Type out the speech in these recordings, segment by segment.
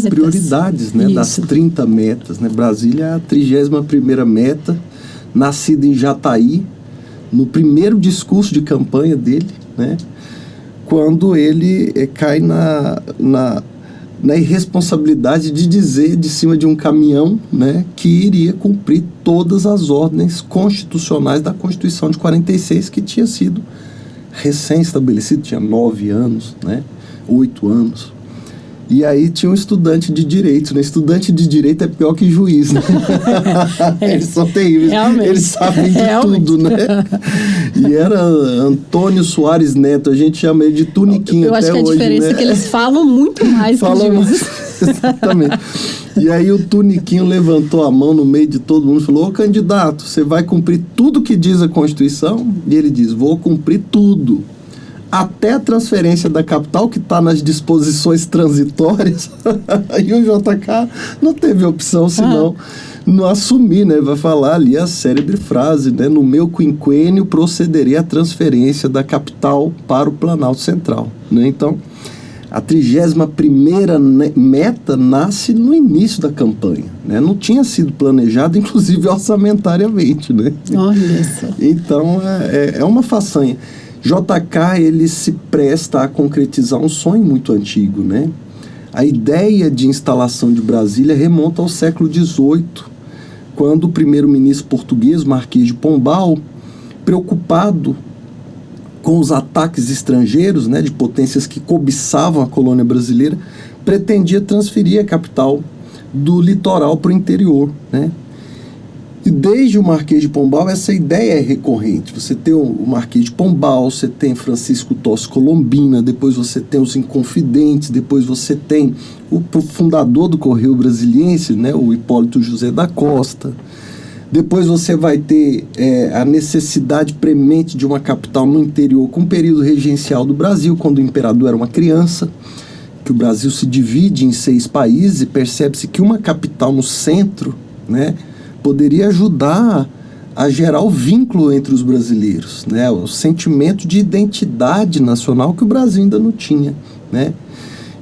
prioridades, né, das 30 metas, né? Brasília é a 31ª meta, nascida em Jataí, no primeiro discurso de campanha dele, né? Quando ele cai na irresponsabilidade de dizer de cima de um caminhão, né, que iria cumprir todas as ordens constitucionais da Constituição de 46, que tinha sido recém-estabelecido, tinha 9 anos, né, 8 anos. E aí tinha um estudante de direito, né? Estudante de direito é pior que juiz, né? Eles são terríveis. Realmente. Eles sabem de tudo, né? E era Antônio Soares Neto, a gente chama ele de Tuniquinho Eu até acho que hoje, a diferença né? é que eles falam muito mais que os juízes. Exatamente. E aí o Tuniquinho levantou a mão no meio de todo mundo e falou: ô candidato, você vai cumprir tudo que diz a Constituição? E ele diz: vou cumprir tudo. Até a transferência da capital, que está nas disposições transitórias. E o JK não teve opção senão não assumir, né? Vai falar ali a célebre frase, né? No meu quinquênio procederei à transferência da capital para o Planalto Central, né? Então, a 31ª meta nasce no início da campanha, né? Não tinha sido planejado, inclusive orçamentariamente, né? Olha só. Então, é uma façanha. JK, ele se presta a concretizar um sonho muito antigo, né? A ideia de instalação de Brasília remonta ao século XVIII, quando o primeiro-ministro português, Marquês de Pombal, preocupado com os ataques estrangeiros, né, de potências que cobiçavam a colônia brasileira, pretendia transferir a capital do litoral para o interior, né? E desde o Marquês de Pombal, essa ideia é recorrente. Você tem o Marquês de Pombal, você tem Francisco Tostes Colombina, depois você tem os Inconfidentes, depois você tem o fundador do Correio Brasiliense, né, o Hipólito José da Costa. Depois você vai ter a necessidade premente de uma capital no interior com o período regencial do Brasil, quando o imperador era uma criança, que o Brasil se divide em 6 países e percebe-se que uma capital no centro, né, poderia ajudar a gerar o vínculo entre os brasileiros, né? O sentimento de identidade nacional que o Brasil ainda não tinha, né?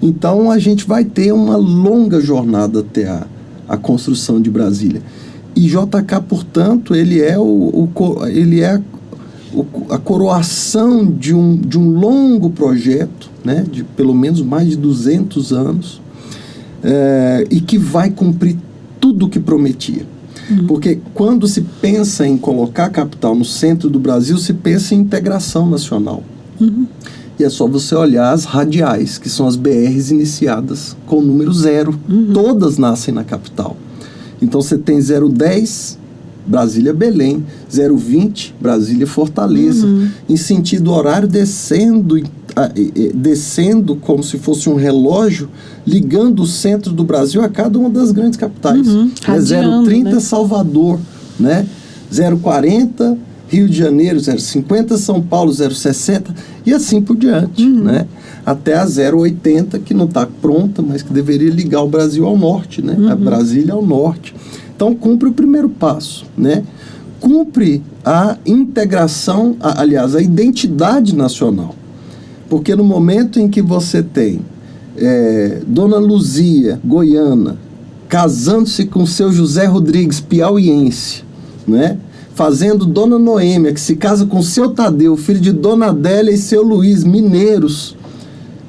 Então, a gente vai ter uma longa jornada até a construção de Brasília. E JK, portanto, ele é a coroação de um longo projeto, né? De pelo menos mais de 200 anos, e que vai cumprir tudo o que prometia. Porque quando se pensa em colocar a capital no centro do Brasil, se pensa em integração nacional. E é só você olhar as radiais, que são as BRs iniciadas com o número 0. Todas nascem na capital. Então você tem 010, Brasília-Belém, 020, Brasília-Fortaleza, em sentido horário descendo como se fosse um relógio, ligando o centro do Brasil a cada uma das grandes capitais. Radiando, 030, né? Salvador, né? 040, Rio de Janeiro, 050, São Paulo, 060, e assim por diante, né? Até a 080, que não está pronta, mas que deveria ligar o Brasil ao norte, né? A Brasília ao norte. Então, cumpre o primeiro passo, né? Cumpre a integração, aliás, a identidade nacional. Porque no momento em que você tem Dona Luzia, goiana, casando-se com seu José Rodrigues, piauiense, né? Fazendo Dona Noêmia, que se casa com seu Tadeu, filho de Dona Adélia e seu Luiz, mineiros,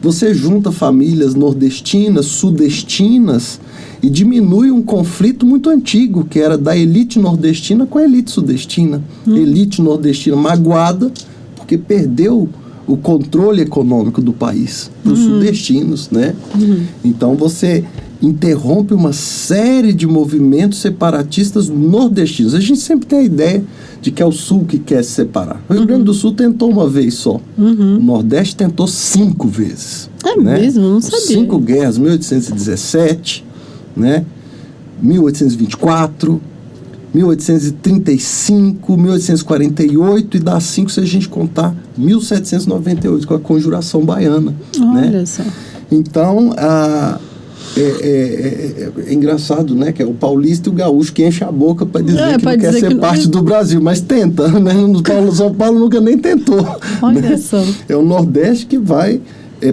você junta famílias nordestinas, sudestinas, e diminui um conflito muito antigo, que era da elite nordestina com a elite sudestina. Elite nordestina magoada, porque perdeu o controle econômico do país para os sudestinos, né? Então você interrompe uma série de movimentos separatistas nordestinos. A gente sempre tem a ideia de que é o Sul que quer se separar. O Rio Grande do Sul tentou uma vez só. O Nordeste tentou 5 vezes. Né? Mesmo? Não sabia. 5 guerras, 1817, né? 1824, 1835, 1848 e dá 5 se a gente contar 1798 com a Conjuração Baiana. Olha né? só. Então, é engraçado, né? Que é o paulista e o gaúcho que enche a boca para dizer que não quer ser parte do Brasil, mas tenta, né? São Paulo nunca nem tentou. Olha né? só. É o Nordeste que vai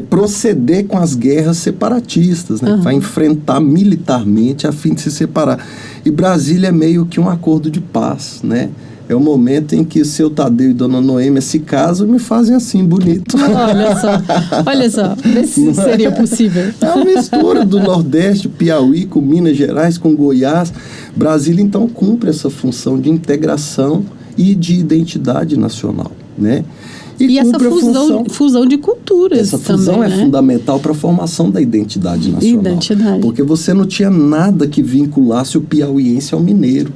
proceder com as guerras separatistas, né? Vai enfrentar militarmente a fim de se separar. E Brasília é meio que um acordo de paz, né? É o momento em que seu Tadeu e Dona Noêmia se casam e me fazem assim, bonito. Olha só, vê se seria possível. É uma mistura do Nordeste, Piauí, com Minas Gerais, com Goiás. Brasília, então, cumpre essa função de integração e de identidade nacional, né? E essa fusão de culturas. Essa fusão também, é fundamental para a formação da identidade nacional. Porque você não tinha nada que vinculasse o piauiense ao mineiro.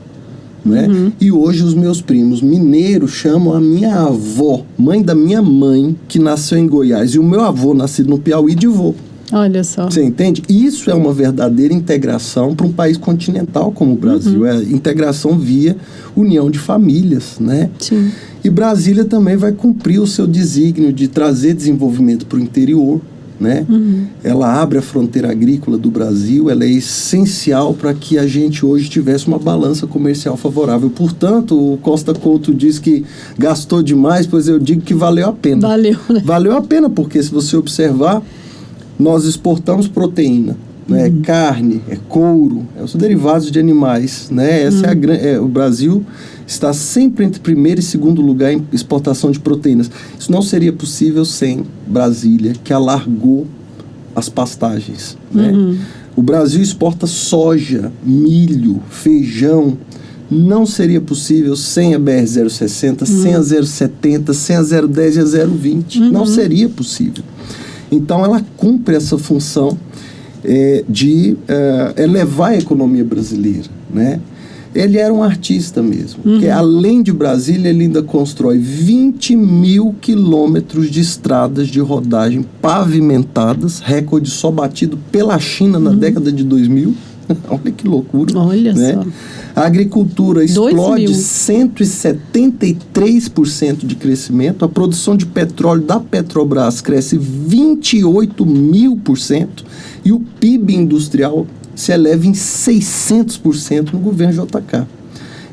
Né? E hoje os meus primos mineiros chamam a minha avó, mãe da minha mãe, que nasceu em Goiás, e o meu avô, nascido no Piauí, de vô. Olha só. Você entende? Isso é uma verdadeira integração para um país continental como o Brasil. É integração via união de famílias, né? Sim. E Brasília também vai cumprir o seu desígnio de trazer desenvolvimento para o interior, né? Ela abre a fronteira agrícola do Brasil, ela é essencial para que a gente hoje tivesse uma balança comercial favorável. Portanto, o Costa Couto diz que gastou demais, pois eu digo que valeu a pena. Valeu, né? Valeu a pena, porque se você observar, nós exportamos proteína, né? Carne, couro, os derivados de animais, né? Essa o Brasil está sempre entre primeiro e segundo lugar em exportação de proteínas. Isso não seria possível sem Brasília, que alargou as pastagens, né? O Brasil exporta soja, milho, feijão. Não seria possível sem a BR-060, sem a 070, sem a 010 e a 020. Não seria possível. Então, ela cumpre essa função de elevar a economia brasileira, né? Ele era um artista mesmo, porque além de Brasília, ele ainda constrói 20 mil quilômetros de estradas de rodagem pavimentadas, recorde só batido pela China na década de 2000. Olha que loucura. Olha só. A agricultura explode 173% de crescimento. A produção de petróleo da Petrobras cresce 28.000%. E o PIB industrial se eleva em 600% no governo JK.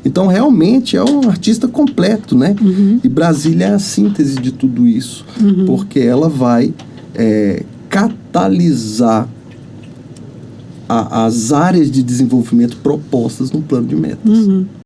Então, realmente, é um artista completo, né? E Brasília é a síntese de tudo isso. Porque ela vai catalisar as áreas de desenvolvimento propostas no plano de metas.